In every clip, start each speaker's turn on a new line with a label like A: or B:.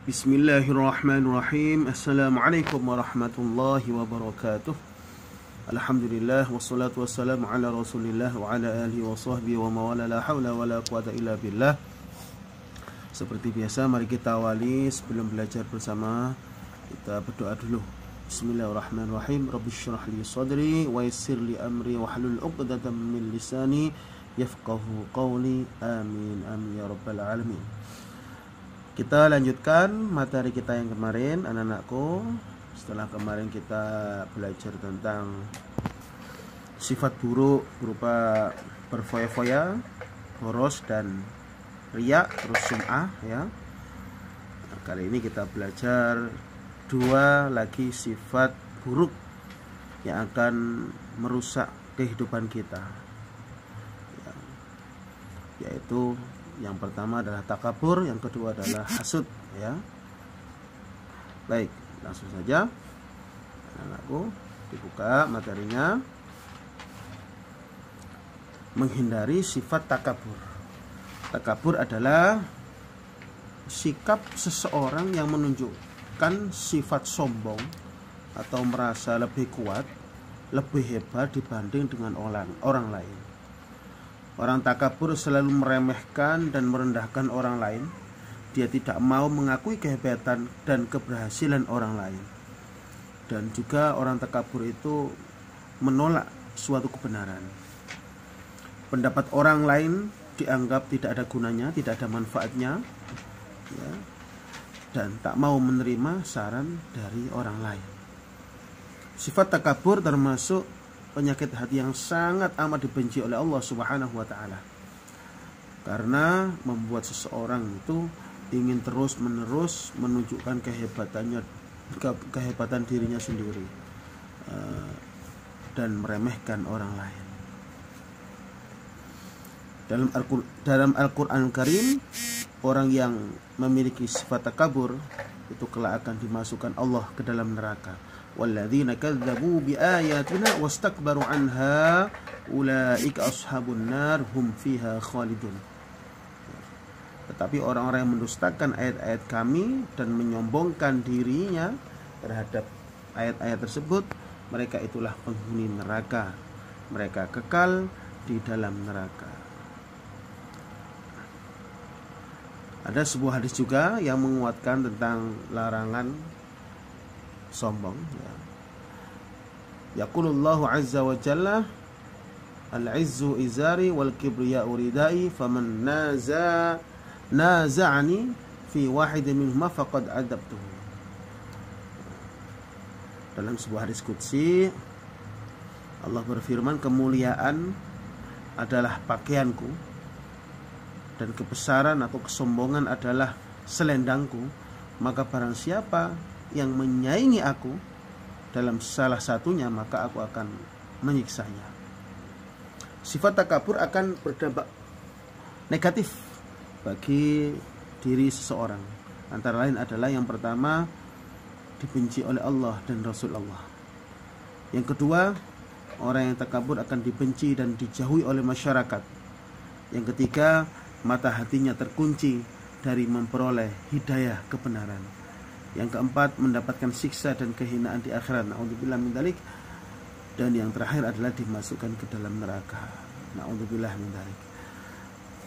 A: Bismillahirrahmanirrahim. Assalamualaikum warahmatullahi wabarakatuh. Alhamdulillah wassalatu wassalamu ala Rasulillah wa ala alihi wa sahbihi wa mawala la haula wa la quwata illa billah. Seperti biasa, mari kita awali sebelum belajar bersama. Kita berdoa dulu. Bismillahirrahmanirrahim. Rabbish shrah li sadri wa yassir li amri wa hlul 'uqdatam min lisani yafqahu qawli. Amin amin ya rabbal alamin. Kita lanjutkan materi kita yang kemarin, anak-anakku. Setelah kemarin kita belajar tentang sifat buruk berupa berfoya-foya, boros dan riya, terus sum'ah ya. Nah, kali ini kita belajar dua lagi sifat buruk yang akan merusak kehidupan kita ya, yaitu yang pertama adalah takabur, yang kedua adalah hasud ya. Baik, langsung saja anakku, dibuka materinya. Menghindari sifat takabur. Takabur adalah sikap seseorang yang menunjukkan sifat sombong atau merasa lebih kuat, lebih hebat dibanding dengan orang lain. Orang takabur selalu meremehkan dan merendahkan orang lain. Dia tidak mau mengakui kehebatan dan keberhasilan orang lain. Dan juga orang takabur itu menolak suatu kebenaran. Pendapat orang lain dianggap tidak ada gunanya, tidak ada manfaatnya ya, dan tak mau menerima saran dari orang lain. Sifat takabur termasuk penyakit hati yang sangat amat dibenci oleh Allah Subhanahu wa ta'ala, karena membuat seseorang itu ingin terus-menerus menunjukkan kehebatan dirinya sendiri dan meremehkan orang lain. Dalam Al-Quran Karim, orang yang memiliki sifat takabur itu kelak akan dimasukkan Allah ke dalam neraka. Walladzina kadzdzabu biayatina wastakbaru anha ulaika ashabun nar hum fiha khalidun. Tetapi orang-orang yang mendustakan ayat-ayat kami dan menyombongkan dirinya terhadap ayat-ayat tersebut, mereka itulah penghuni neraka. Mereka kekal di dalam neraka. Ada sebuah hadis juga yang menguatkan tentang larangan sombong ya. Yaqulullahu azza wa jalla, al-izzu izari wal kibriya'u ridai faman naza'ani fi wahidin minhuma faqad adabtuhu. Dalam sebuah hadis qudsi Allah berfirman, kemuliaan adalah pakaianku dan kebesaran atau kesombongan adalah selendangku. Maka barang siapa yang menyaingi aku dalam salah satunya, maka aku akan menyiksanya. Sifat takabur akan berdampak negatif bagi diri seseorang. Antara lain adalah yang pertama, dibenci oleh Allah dan Rasulullah. Yang kedua, orang yang takabur akan dibenci dan dijauhi oleh masyarakat. Yang ketiga, mata hatinya terkunci dari memperoleh hidayah kebenaran. Yang keempat, mendapatkan siksa dan kehinaan di akhirat. Na'udzubillah min dzalik. Dan yang terakhir adalah dimasukkan ke dalam neraka. Na'udzubillah min dzalik.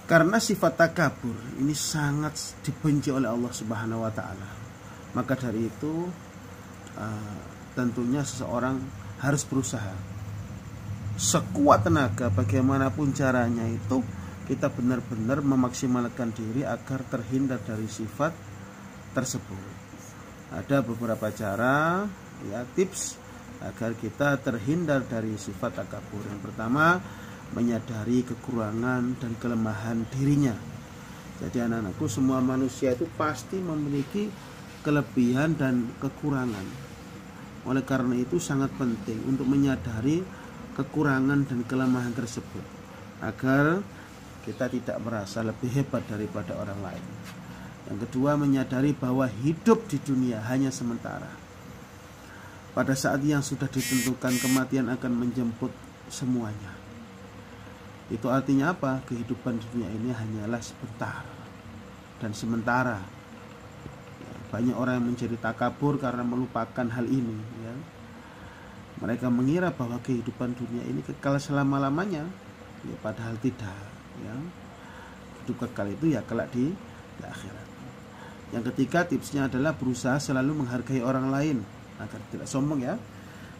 A: Karena sifat takabur ini sangat dibenci oleh Allah Subhanahu wa ta'ala, maka dari itu tentunya seseorang harus berusaha sekuat tenaga bagaimanapun caranya itu kita benar-benar memaksimalkan diri agar terhindar dari sifat tersebut. Ada beberapa cara ya, tips agar kita terhindar dari sifat takabur. Yang pertama, menyadari kekurangan dan kelemahan dirinya. Jadi anak-anakku, semua manusia itu pasti memiliki kelebihan dan kekurangan. Oleh karena itu sangat penting untuk menyadari kekurangan dan kelemahan tersebut agar kita tidak merasa lebih hebat daripada orang lain. Yang kedua, menyadari bahwa hidup di dunia hanya sementara. Pada saat yang sudah ditentukan, kematian akan menjemput semuanya. Itu artinya apa? Kehidupan di dunia ini hanyalah sebentar dan sementara. Banyak orang yang menjadi takabur karena melupakan hal ini, ya. Mereka mengira bahwa kehidupan dunia ini kekal selama-lamanya, ya, padahal tidak, ya. Hidup kekal itu ya kelak di akhirat. Yang ketiga tipsnya adalah berusaha selalu menghargai orang lain agar tidak sombong, ya.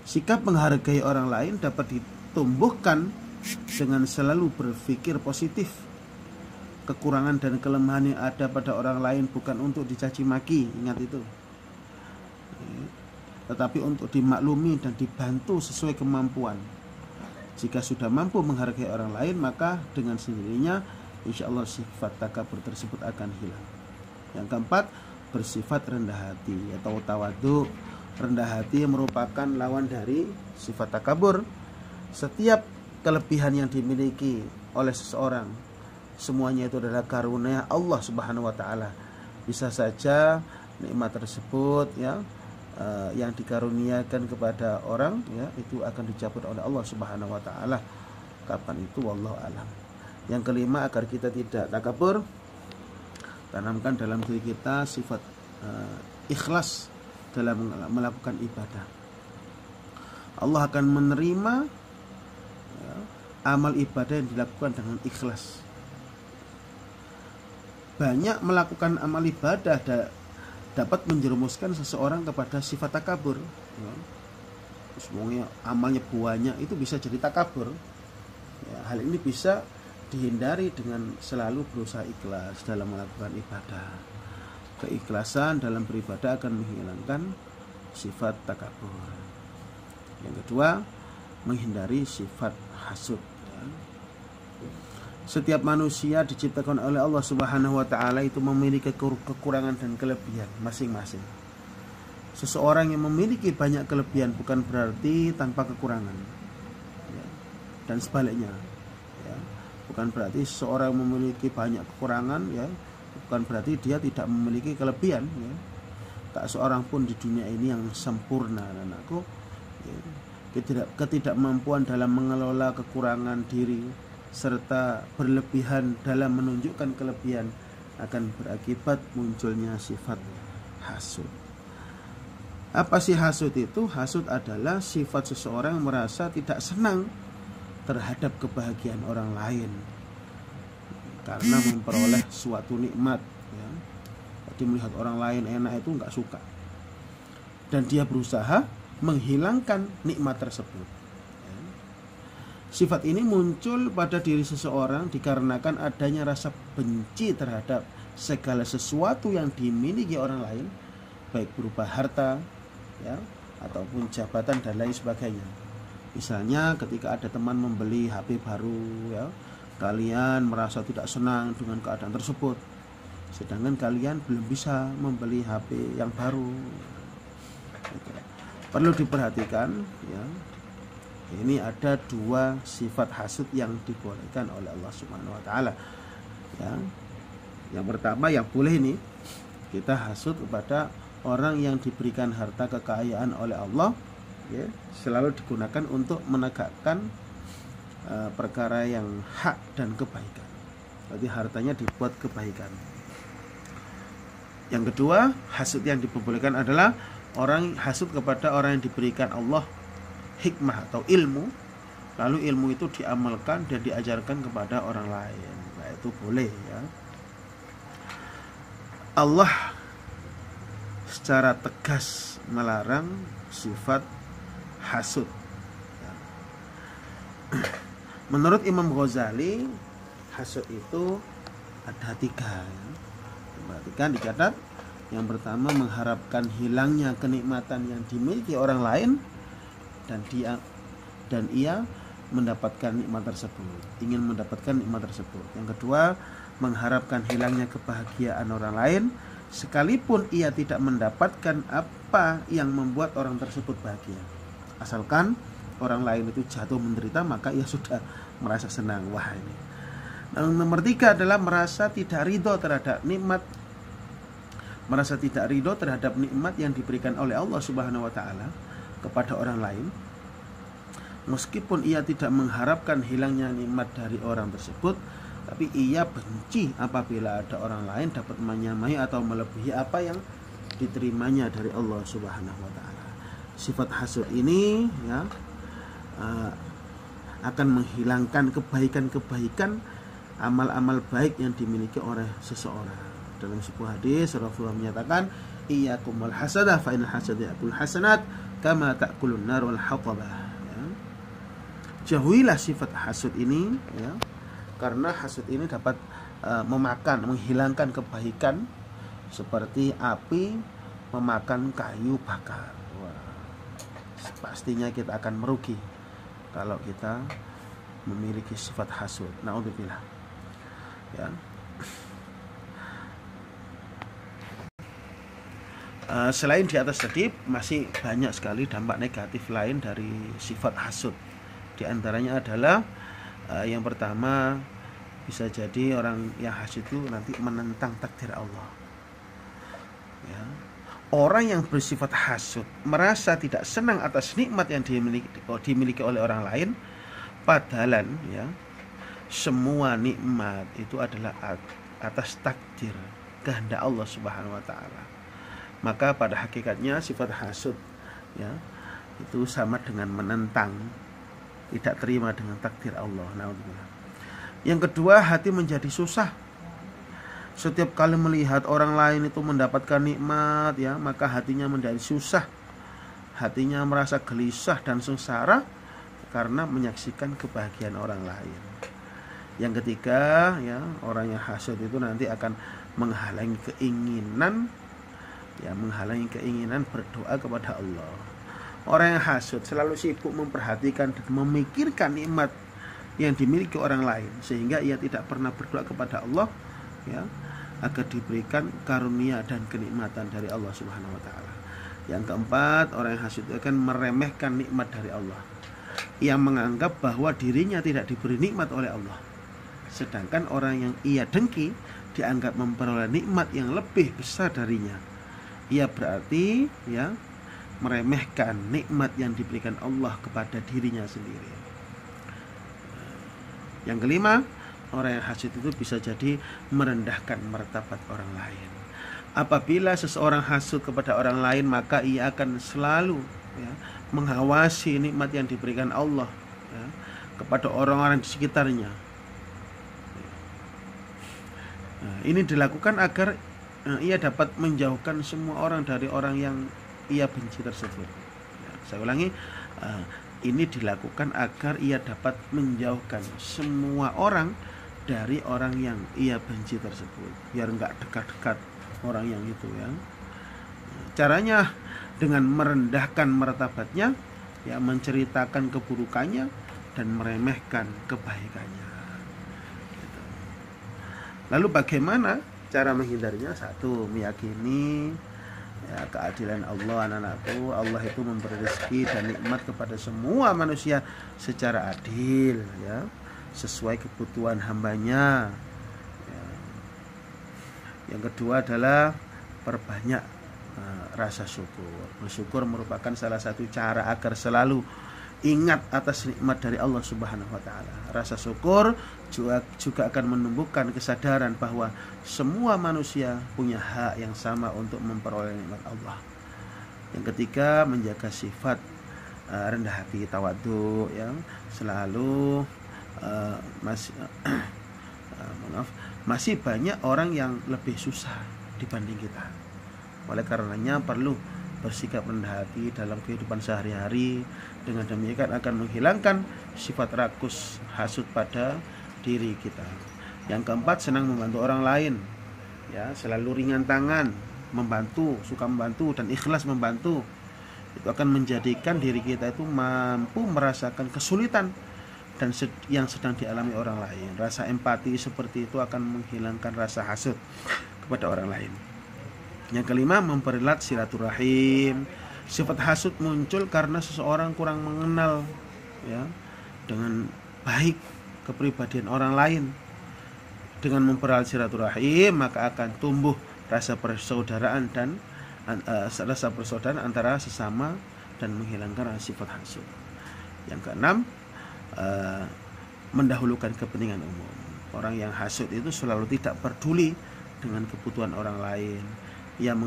A: Sikap menghargai orang lain dapat ditumbuhkan dengan selalu berpikir positif. Kekurangan dan kelemahan yang ada pada orang lain bukan untuk dicaci maki, ingat itu, tetapi untuk dimaklumi dan dibantu sesuai kemampuan. Jika sudah mampu menghargai orang lain, maka dengan sendirinya insya Allah sifat takabur tersebut akan hilang. Yang keempat, bersifat rendah hati atau tawadhu. Rendah hati merupakan lawan dari sifat takabur. Setiap kelebihan yang dimiliki oleh seseorang, semuanya itu adalah karunia Allah Subhanahu wa taala. Bisa saja nikmat tersebut, ya, yang dikaruniakan kepada orang, ya, itu akan dicabut oleh Allah Subhanahu wa taala. Kapan itu wallahu alam. Yang kelima, agar kita tidak takabur, tanamkan dalam diri kita sifat ikhlas dalam melakukan ibadah. Allah akan menerima, ya, amal ibadah yang dilakukan dengan ikhlas. Banyak melakukan amal ibadah dapat menjerumuskan seseorang kepada sifat takabur, ya. Semuanya amalnya banyak itu bisa jadi takabur, ya. Hal ini bisa dihindari dengan selalu berusaha ikhlas dalam melakukan ibadah. Keikhlasan dalam beribadah akan menghilangkan sifat takabur. Yang kedua, menghindari sifat hasud, ya. Setiap manusia diciptakan oleh Allah Subhanahu wa taala itu memiliki kekurangan dan kelebihan masing-masing. Seseorang yang memiliki banyak kelebihan bukan berarti tanpa kekurangan, ya. Dan sebaliknya, ya. Bukan berarti seseorang memiliki banyak kekurangan, ya, bukan berarti dia tidak memiliki kelebihan, ya. Tak seorang pun di dunia ini yang sempurna, anakku, ya. Ketidakmampuan dalam mengelola kekurangan diri serta berlebihan dalam menunjukkan kelebihan akan berakibat munculnya sifat hasud. Apa sih hasud itu? Hasud adalah sifat seseorang merasa tidak senang terhadap kebahagiaan orang lain karena memperoleh suatu nikmat, ya. Jadi melihat orang lain enak itu nggak suka, dan dia berusaha menghilangkan nikmat tersebut. Sifat ini muncul pada diri seseorang dikarenakan adanya rasa benci terhadap segala sesuatu yang dimiliki orang lain, baik berupa harta, ya, ataupun jabatan dan lain sebagainya. Misalnya ketika ada teman membeli HP baru, ya, kalian merasa tidak senang dengan keadaan tersebut, sedangkan kalian belum bisa membeli HP yang baru. Perlu diperhatikan, ya. Ini ada dua sifat hasud yang dibolehkan oleh Allah Subhanahu wa taala, ya. Yang pertama yang boleh ini, kita hasud kepada orang yang diberikan harta kekayaan oleh Allah, ya, selalu digunakan untuk menegakkan perkara yang hak dan kebaikan. Berarti hartanya dibuat kebaikan. Yang kedua, hasud yang diperbolehkan adalah orang hasud kepada orang yang diberikan Allah hikmah atau ilmu, lalu ilmu itu diamalkan dan diajarkan kepada orang lain. Nah, itu boleh, ya. Allah secara tegas melarang sifat hasud, ya. Menurut Imam Ghazali, hasud itu ada tiga, ya. Perhatikan, dicatat. Yang pertama, mengharapkan hilangnya kenikmatan yang dimiliki orang lain dan ia mendapatkan nikmat tersebut, ingin mendapatkan nikmat tersebut. Yang kedua, mengharapkan hilangnya kebahagiaan orang lain sekalipun ia tidak mendapatkan apa yang membuat orang tersebut bahagia. Asalkan orang lain itu jatuh menderita, maka ia sudah merasa senang. Wah, ini. Nah, nomor tiga adalah merasa tidak ridho terhadap nikmat, yang diberikan oleh Allah Subhanahu wa taala kepada orang lain, meskipun ia tidak mengharapkan hilangnya nikmat dari orang tersebut, tapi ia benci apabila ada orang lain dapat menyamai atau melebihi apa yang diterimanya dari Allah Subhanahu wa taala. Sifat hasud ini ya akan menghilangkan kebaikan-kebaikan, amal-amal baik yang dimiliki oleh seseorang. Dalam sebuah hadis Rasulullah menyatakan, iyyakum wal hasadah fa innal hasada ya'kul hasanat kama ta'kulun nar wal hatabah. Ya. Jauhilah sifat hasud ini ya, karena hasud ini dapat menghilangkan kebaikan seperti api memakan kayu bakar. Wah, pastinya kita akan merugi kalau kita memiliki sifat hasud. Naudzubillah. Ya. Selain di atas tadi, masih banyak sekali dampak negatif lain dari sifat hasud. Di antaranya adalah yang pertama, bisa jadi orang yang hasud itu nanti menentang takdir Allah. Ya. Orang yang bersifat hasud merasa tidak senang atas nikmat yang dimiliki oleh orang lain, padahal ya semua nikmat itu adalah atas takdir kehendak Allah Subhanahu wa taala. Maka pada hakikatnya sifat hasud ya itu sama dengan menentang, tidak terima dengan takdir Allah. Naudzubillah. Yang kedua, hati menjadi susah. Setiap kali melihat orang lain itu mendapatkan nikmat ya, maka hatinya menjadi susah. Hatinya merasa gelisah dan sengsara karena menyaksikan kebahagiaan orang lain. Yang ketiga ya, orang yang hasud itu nanti akan menghalangi keinginan berdoa kepada Allah. Orang yang hasud selalu sibuk memperhatikan dan memikirkan nikmat yang dimiliki orang lain, sehingga ia tidak pernah berdoa kepada Allah ya, agar diberikan karunia dan kenikmatan dari Allah Subhanahu wa taala. Yang keempat, orang yang hasud akan meremehkan nikmat dari Allah. Ia menganggap bahwa dirinya tidak diberi nikmat oleh Allah. Sedangkan orang yang ia dengki dianggap memperoleh nikmat yang lebih besar darinya. Ia berarti ya meremehkan nikmat yang diberikan Allah kepada dirinya sendiri. Yang kelima, orang yang hasud itu bisa jadi merendahkan martabat orang lain. Apabila seseorang hasud kepada orang lain, maka ia akan selalu ya, mengawasi nikmat yang diberikan Allah ya, kepada orang-orang di sekitarnya. Nah, ini dilakukan agar ia dapat menjauhkan semua orang dari orang yang ia benci tersebut. Ya, saya ulangi, ini dilakukan agar ia dapat menjauhkan semua orang dari orang yang ia benci tersebut, biar nggak dekat-dekat orang yang itu ya. Caranya dengan merendahkan martabatnya, ya, menceritakan keburukannya dan meremehkan kebaikannya. Gitu. Lalu bagaimana cara menghindarinya? Satu, meyakini ya, keadilan Allah. Anak-anakku, Allah itu memberi rezeki dan nikmat kepada semua manusia secara adil ya, sesuai kebutuhan hambanya ya. Yang kedua adalah perbanyak rasa syukur. Bersyukur merupakan salah satu cara agar selalu ingat atas nikmat dari Allah Subhanahu wa taala. Rasa syukur juga akan menumbuhkan kesadaran bahwa semua manusia punya hak yang sama untuk memperoleh nikmat Allah. Yang ketiga, menjaga sifat rendah hati, tawadhu yang selalu masih banyak orang yang lebih susah dibanding kita. Oleh karenanya perlu bersikap rendah hati dalam kehidupan sehari-hari. Dengan demikian akan menghilangkan sifat rakus hasud pada diri kita. Yang keempat, senang membantu orang lain ya, selalu ringan tangan, membantu, suka membantu dan ikhlas membantu. Itu akan menjadikan diri kita itu mampu merasakan kesulitan dan yang sedang dialami orang lain. Rasa empati seperti itu akan menghilangkan rasa hasud kepada orang lain. Yang kelima, mempererat silaturahim. Sifat hasud muncul karena seseorang kurang mengenal ya dengan baik kepribadian orang lain. Dengan mempererat silaturahim, maka akan tumbuh rasa persaudaraan dan rasa persaudaraan antara sesama dan menghilangkan sifat hasud. Yang keenam, mendahulukan kepentingan umum. Orang yang hasud itu selalu tidak peduli dengan kebutuhan orang lain. yang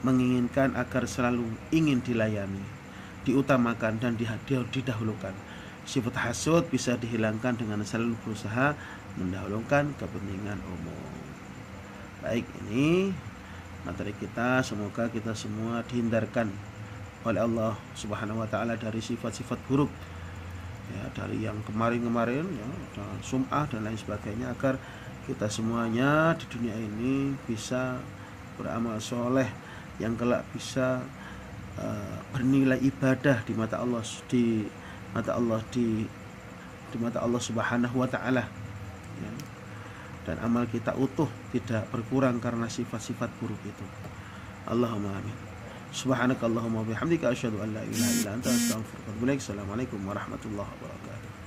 A: menginginkan agar selalu ingin dilayani, diutamakan dan didahulukan. Sifat hasud bisa dihilangkan dengan selalu berusaha mendahulukan kepentingan umum. Baik, ini materi kita. Semoga kita semua dihindarkan oleh Allah Subhanahu wa taala dari sifat-sifat buruk, ya, dari yang kemarin-kemarin, ya, sum'ah dan lain sebagainya, agar kita semuanya di dunia ini bisa beramal soleh yang kelak bisa bernilai ibadah di mata Allah, di mata Allah Subhanahu wa taala, ya. Dan amal kita utuh, tidak berkurang karena sifat-sifat buruk itu. Allahumma amin. Subhanakallahumma bihamdika asyhadu an la ilaha illa anta astaghfiruka wa atubu ilaik. Assalamualaikum warahmatullahi wabarakatuh.